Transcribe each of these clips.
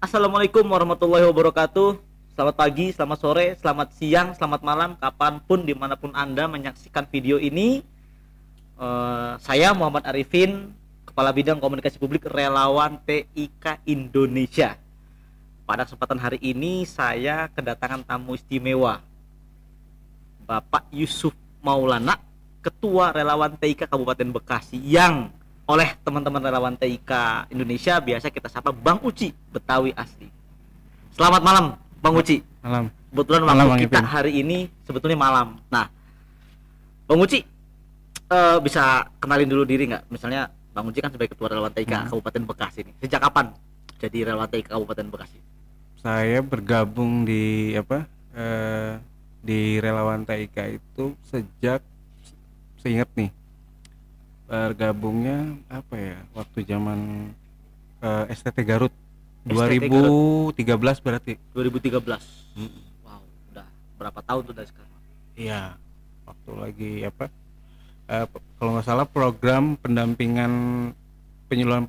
Assalamualaikum warahmatullahi wabarakatuh. Selamat pagi, selamat sore, selamat siang, selamat malam, kapanpun, dimanapun Anda menyaksikan video ini. Saya Muhammad Arifin, Kepala Bidang Komunikasi Publik Relawan TIK Indonesia. Pada kesempatan hari ini saya kedatangan tamu istimewa, Bapak Yusuf Maulana, Ketua Relawan TIK Kabupaten Bekasi, yang oleh teman-teman relawan TIK Indonesia biasa kita sapa Bang Uci, Betawi asli. Selamat malam Bang Uci. Malam. Kebetulan Malam, waktu Bang kita Ipin. hari ini sebetulnya malam. Nah, Bang Uci, bisa kenalin dulu diri nggak? Misalnya Bang Uci kan sebagai Ketua Relawan TIK Kabupaten Bekasi nih. Sejak kapan jadi Relawan TIK Kabupaten Bekasi? Saya bergabung di di Relawan TIK itu sejak seingat nih. Bergabungnya waktu zaman STT Garut STT Garut. 2013 berarti. 2013. Wow, udah berapa tahun tuh dari sekarang? Iya, waktu lagi kalau nggak salah program pendampingan penyaluran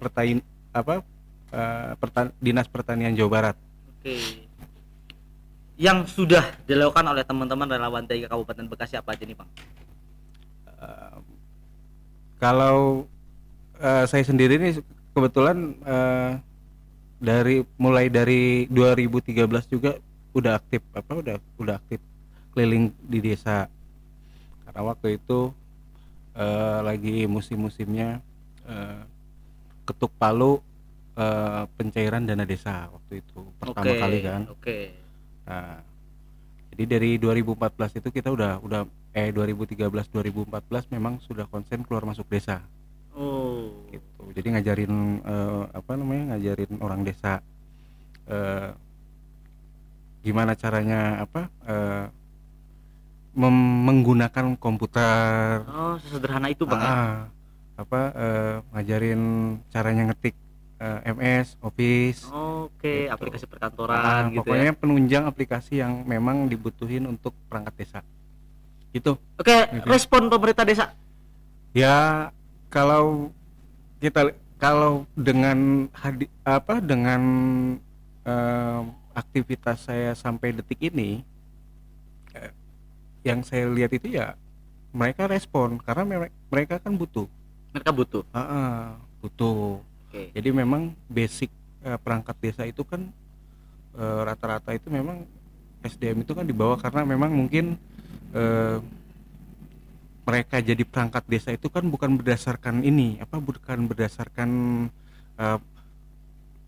Dinas Pertanian Jawa Barat. Oke. Yang sudah dilakukan oleh teman-teman relawan TIK Kabupaten Bekasi apa aja nih, Bang? Kalau saya sendiri nih kebetulan mulai dari 2013 juga udah aktif udah aktif keliling di desa, karena waktu itu lagi musim-musimnya ketuk palu pencairan dana desa waktu itu pertama kali kan. Oke. Nah, jadi dari 2014 itu kita 2013 2014 memang sudah konsen keluar masuk desa. Oh. Gitu. Jadi ngajarin ngajarin orang desa gimana caranya menggunakan komputer. Oh, sesederhana itu, Bang, ya? Ngajarin caranya ngetik MS Office. Oke, Gitu. aplikasi perkantoran gitu Pokoknya ya. penunjang aplikasi yang memang dibutuhin untuk perangkat desa. Gitu. Oke, Gitu. respon pemerintah desa. Ya, kalau dengan dengan aktivitas saya sampai detik ini, yang saya lihat itu ya mereka respon karena mereka kan butuh. Mereka butuh. Butuh. Oke. Jadi memang basic perangkat desa itu kan rata-rata itu memang SDM itu kan dibawa karena memang mungkin mereka jadi perangkat desa itu kan bukan berdasarkan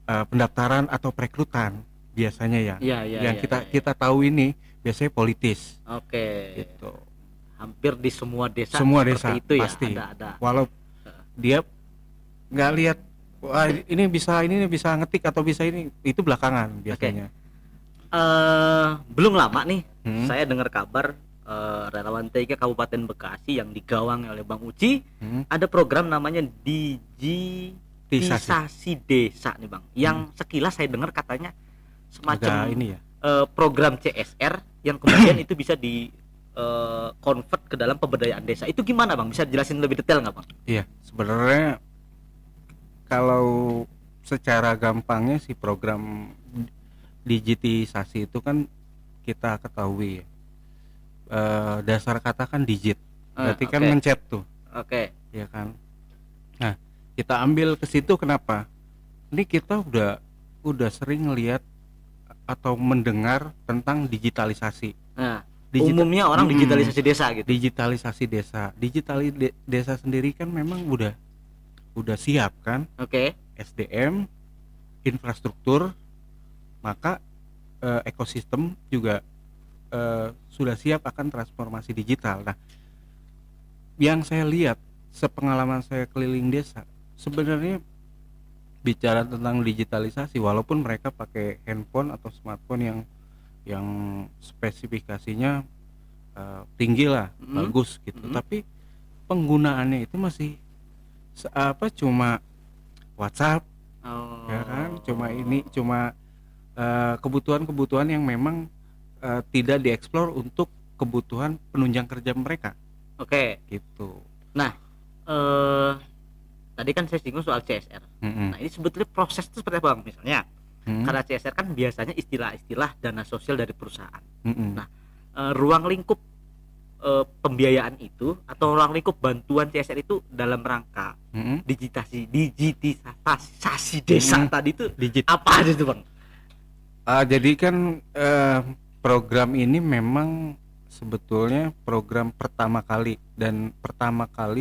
pendaftaran atau perekrutan biasanya ya. Yang kita tahu ini biasanya politis. Oke. Gitu. Hampir di semua desa Semua seperti desa itu ya, pasti. ada. Walau dia nggak lihat, wah ini bisa ngetik atau bisa itu belakangan biasanya. Belum lama nih saya dengar kabar relawan TIK Kabupaten Bekasi yang digawang oleh Bang Uci ada program namanya Digitisasi Desa nih, Bang. Yang sekilas saya dengar katanya semacam ini ya. Program CSR yang kemudian itu bisa di convert ke dalam pemberdayaan desa. Itu gimana, Bang? Bisa jelasin lebih detail nggak, Bang? Iya, sebenarnya kalau secara gampangnya sih program digitisasi itu kan kita ketahui ya. Dasar kata kan digit, berarti kan mencet tuh. Oke. Ya kan. Nah, kita ambil ke situ kenapa? Ini kita udah sering lihat atau mendengar tentang digitalisasi. Nah, umumnya orang digitalisasi desa gitu. Digitalisasi desa. Desa sendiri kan memang udah siap kan? Oke. SDM, infrastruktur, maka ekosistem juga sudah siap akan transformasi digital. Nah, yang saya lihat sepengalaman saya keliling desa, sebenarnya bicara tentang digitalisasi, walaupun mereka pakai handphone atau smartphone yang spesifikasinya tinggi lah, bagus gitu, tapi penggunaannya itu masih cuma WhatsApp, ya kan, cuma kebutuhan-kebutuhan yang memang tidak dieksplor untuk kebutuhan penunjang kerja mereka. Oke. Gitu. Nah, tadi kan saya singgung soal CSR. Nah, ini sebetulnya proses itu seperti apa, Bang? Misalnya Karena CSR kan biasanya istilah-istilah dana sosial dari perusahaan. Mm-mm. Nah, ruang lingkup pembiayaan itu atau ruang lingkup bantuan CSR itu dalam rangka Mm-mm. digitisasi desa tadi itu Digit. apa aja tuh Bang? Jadi kan program ini memang sebetulnya program pertama kali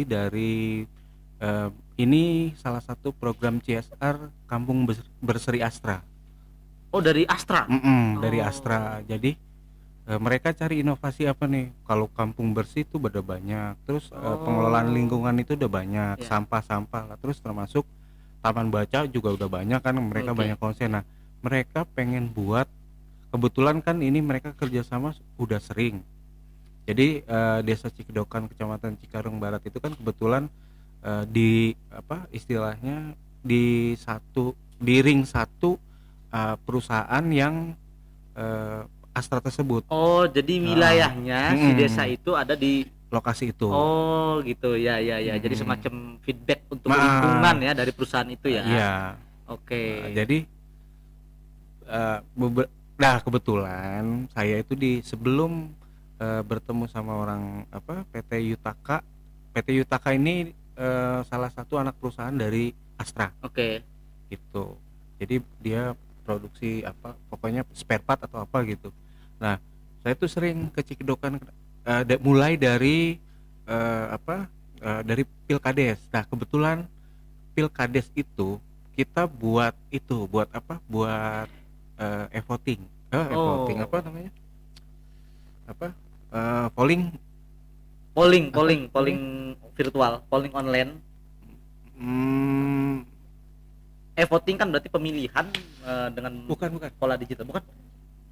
dari ini salah satu program CSR Kampung Berseri Astra. Oh, dari Astra. Dari Oh. Astra. Jadi mereka cari inovasi apa nih? Kalau kampung bersih itu udah banyak, terus pengelolaan lingkungan itu udah banyak, Ya. sampah-sampah lah, terus termasuk taman baca juga udah banyak kan, mereka Oke. banyak konsen. Nah, mereka pengen buat, kebetulan kan ini mereka kerjasama udah sering. Jadi Desa Cikedokan Kecamatan Cikarung Barat itu kan kebetulan di apa istilahnya di ring satu perusahaan yang Astra tersebut. Oh, jadi wilayahnya si desa itu ada di Lokasi itu. Oh, gitu. Ya, ya, ya. Jadi semacam feedback untuk Nah, lingkungan ya dari perusahaan itu ya. Iya. Oke. Jadi nah kebetulan saya itu sebelum bertemu sama orang PT Yutaka. PT Yutaka ini salah satu anak perusahaan dari Astra Oke. gitu. Jadi dia produksi pokoknya spare part atau apa gitu. Nah, saya tuh sering ke Cikedokan mulai dari dari Pilkades. Nah, kebetulan Pilkades itu kita buat buat e-voting. E-voting apa namanya? Polling Polling virtual, polling online. Voting kan berarti pemilihan dengan bukan pola digital, bukan?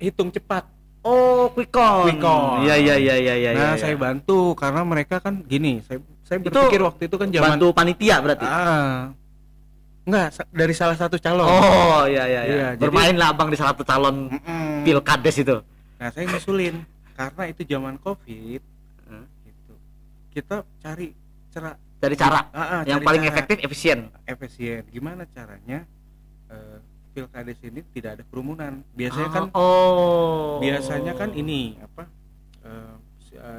hitung cepat. Oh, quick count. Quick count. Iya, iya, iya, iya, iya. Nah, ya. saya bantu karena mereka kan gini, saya berpikir waktu itu kan zaman bantu panitia berarti. Enggak, dari salah satu calon. Oh, iya, iya, iya. Iya, Bermain lah Abang di salah satu calon Pilkades itu. Nah, saya ngusulin karena itu zaman Covid gitu. Kita cari cara yang paling cara efektif, efisien. Gimana caranya Pilkades ini tidak ada kerumunan? Biasanya kan biasanya kan ini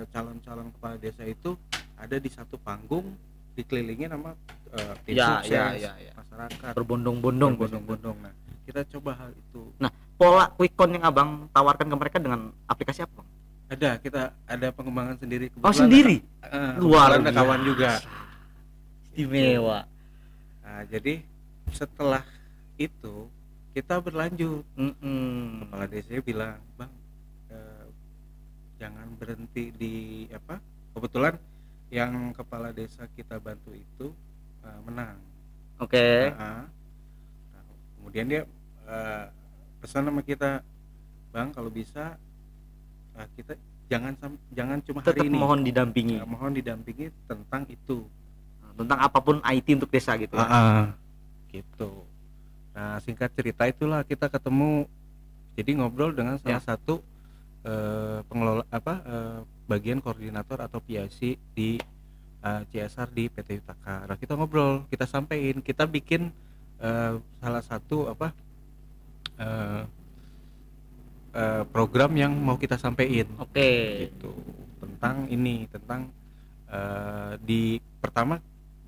calon-calon kepala desa itu ada di satu panggung dikelilingin sama tim sukses masyarakat berbondong-bondong. Nah, kita coba hal itu. Nah, pola quick count yang Abang tawarkan ke mereka dengan aplikasi apa, Bang? Kita ada pengembangan sendiri. Oh, sendiri? Luar ada kawan juga. Istimewa. Nah, jadi setelah itu kita berlanjut. Kepala desanya bilang, Bang, jangan berhenti di kebetulan yang kepala desa kita bantu itu menang. Oke. Nah, kemudian dia pesan sama kita, Bang, kalau bisa kita jangan cuma Tetap hari ini. mohon didampingi. Mohon didampingi tentang itu. Tentang apapun IT untuk desa gitu. Gitu. Nah, singkat cerita itulah kita ketemu, jadi ngobrol dengan salah satu pengelola bagian koordinator atau PIC di CSR di PT Yutaka. Nah, kita ngobrol, kita sampein, kita bikin salah satu program yang mau kita sampein. Oke. Gitu. Tentang pertama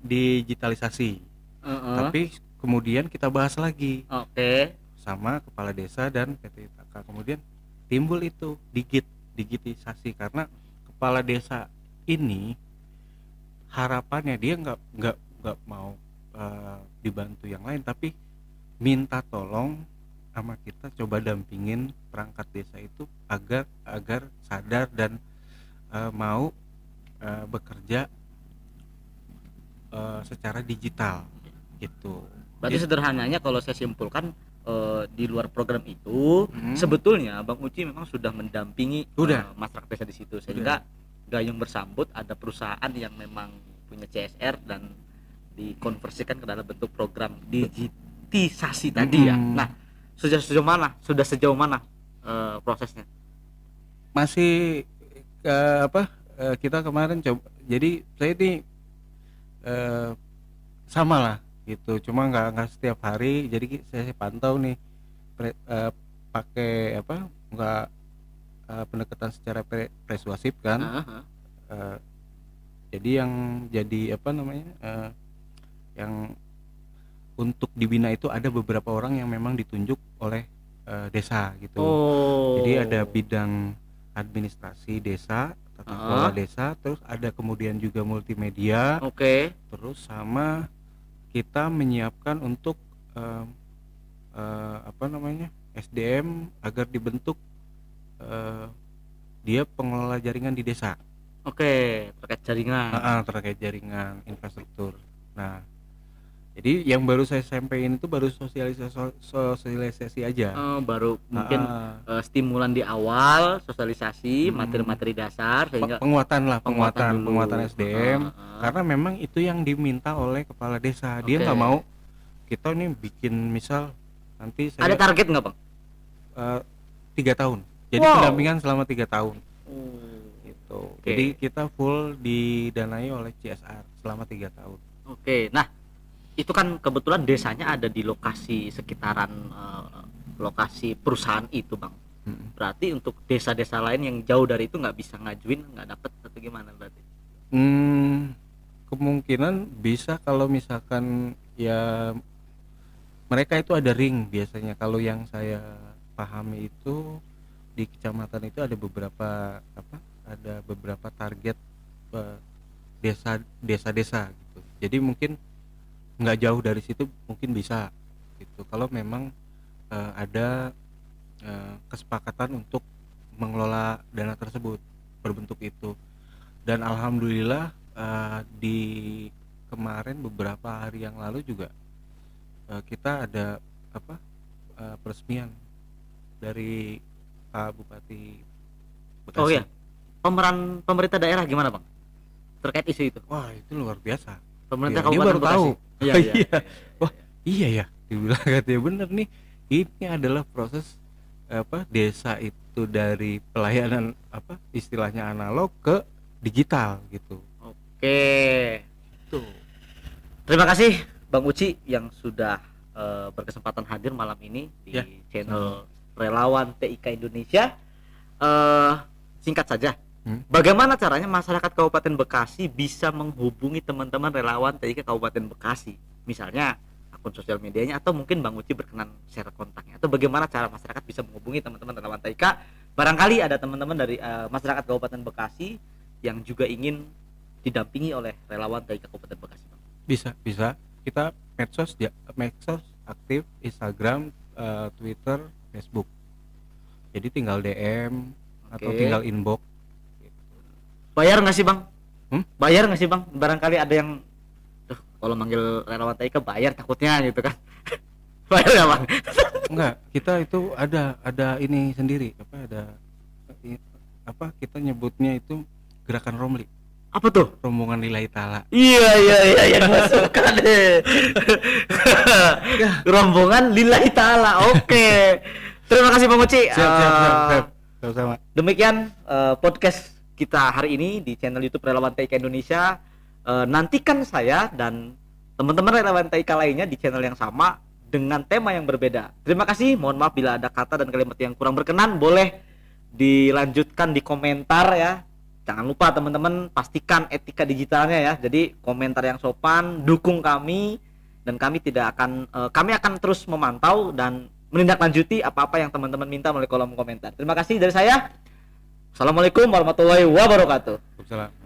digitalisasi. Tapi kemudian kita bahas lagi. Oke. Sama kepala desa dan PT Yutaka. Kemudian timbul itu digitisasi karena kepala desa ini harapannya dia nggak mau dibantu yang lain, tapi minta tolong sama kita coba dampingin perangkat desa itu agar sadar dan mau bekerja secara digital gitu. Berarti sederhananya kalau saya simpulkan di luar program itu sebetulnya Bang Uci memang sudah mendampingi masyarakat desa di situ, sehingga gayung bersambut ada perusahaan yang memang punya CSR dan dikonversikan ke dalam bentuk program digitisasi tadi ya. Nah, sudah sejauh mana prosesnya? Masih kita kemarin coba, jadi saya ini sama lah gitu, cuma nggak setiap hari, jadi saya pantau nih pakai apa nggak pendekatan secara persuasif kan. Heeh. Eh, jadi yang jadi apa namanya yang untuk dibina itu ada beberapa orang yang memang ditunjuk oleh desa gitu. Oh. Jadi ada bidang administrasi desa, tata kelola desa, terus ada kemudian juga multimedia, Oke. terus sama kita menyiapkan untuk apa namanya SDM agar dibentuk dia pengelola jaringan di desa. Oke, terkait jaringan. Terkait jaringan infrastruktur. Nah, jadi yang baru saya sampaikan itu baru sosialisasi aja. Baru mungkin stimulan di awal, sosialisasi, materi-materi dasar sehingga penguatan dulu. SDM. Karena memang itu yang diminta oleh kepala desa. Dia Oke. nggak mau kita nih bikin misal nanti Ada saya target nggak, Bang? 3 tahun. Jadi Wow. pendampingan selama 3 tahun. Gitu. Oke. Jadi kita full didanai oleh CSR selama 3 tahun. Oke. Nah, itu kan kebetulan desanya ada di lokasi sekitaran lokasi perusahaan itu, Bang. Berarti untuk desa-desa lain yang jauh dari itu nggak bisa ngajuin, nggak dapet atau gimana berarti? Kemungkinan bisa kalau misalkan ya mereka itu ada ring biasanya. Kalau yang saya pahami itu di kecamatan itu ada beberapa target desa-desa gitu. Jadi mungkin nggak jauh dari situ mungkin bisa gitu. Kalau memang ada kesepakatan untuk mengelola dana tersebut berbentuk itu. Dan alhamdulillah di kemarin beberapa hari yang lalu juga kita ada peresmian dari Pak Bupati Bekasi. Oh iya. Pemeran pemerintah daerah gimana, Bang? Terkait isu itu. Wah, itu luar biasa. Pemerintah Ya, dia Kabupaten baru Bekasi. tahu. Iya, iya. Iya. Wah, iya ya. Dibilang katanya bener nih. Ini adalah proses desa itu dari pelayanan istilahnya analog ke digital gitu. Oke. Tuh. Terima kasih Bang Uci yang sudah berkesempatan hadir malam ini di Ya, channel Relawan TIK Indonesia. Singkat saja, bagaimana caranya masyarakat Kabupaten Bekasi bisa menghubungi teman-teman relawan TIK Kabupaten Bekasi? Misalnya akun sosial medianya, atau mungkin Bang Uci berkenan share kontaknya, atau bagaimana cara masyarakat bisa menghubungi teman-teman relawan TIK? Barangkali ada teman-teman dari masyarakat Kabupaten Bekasi yang juga ingin didampingi oleh relawan TIK Kabupaten Bekasi, Bang. Bisa. Kita medsos aktif, Instagram, Twitter, Facebook. Jadi tinggal DM atau tinggal inbox. Bayar nggak sih, Bang? Bayar nggak sih, Bang? Barangkali ada yang kalau manggil relawan TIK bayar takutnya gitu kan. Bayar nggak, Bang? Enggak, kita itu ada ini sendiri kita nyebutnya itu gerakan Romli. Apa tuh? Rombongan lillahi ta'ala. Iya yang suka deh. Rombongan lillahi ta'ala. Oke. Terima kasih Bang Uci. Siap. Sama-sama. Demikian podcast kita hari ini di channel YouTube Relawan TIK Indonesia. Nantikan saya dan teman-teman relawan TIK lainnya di channel yang sama dengan tema yang berbeda. Terima kasih. Mohon maaf bila ada kata dan kalimat yang kurang berkenan, boleh dilanjutkan di komentar ya. Jangan lupa teman-teman pastikan etika digitalnya ya. Jadi komentar yang sopan, dukung kami, dan kami akan terus memantau dan menindaklanjuti apa-apa yang teman-teman minta melalui kolom komentar. Terima kasih dari saya. Assalamualaikum warahmatullahi wabarakatuh. Waalaikumsalam.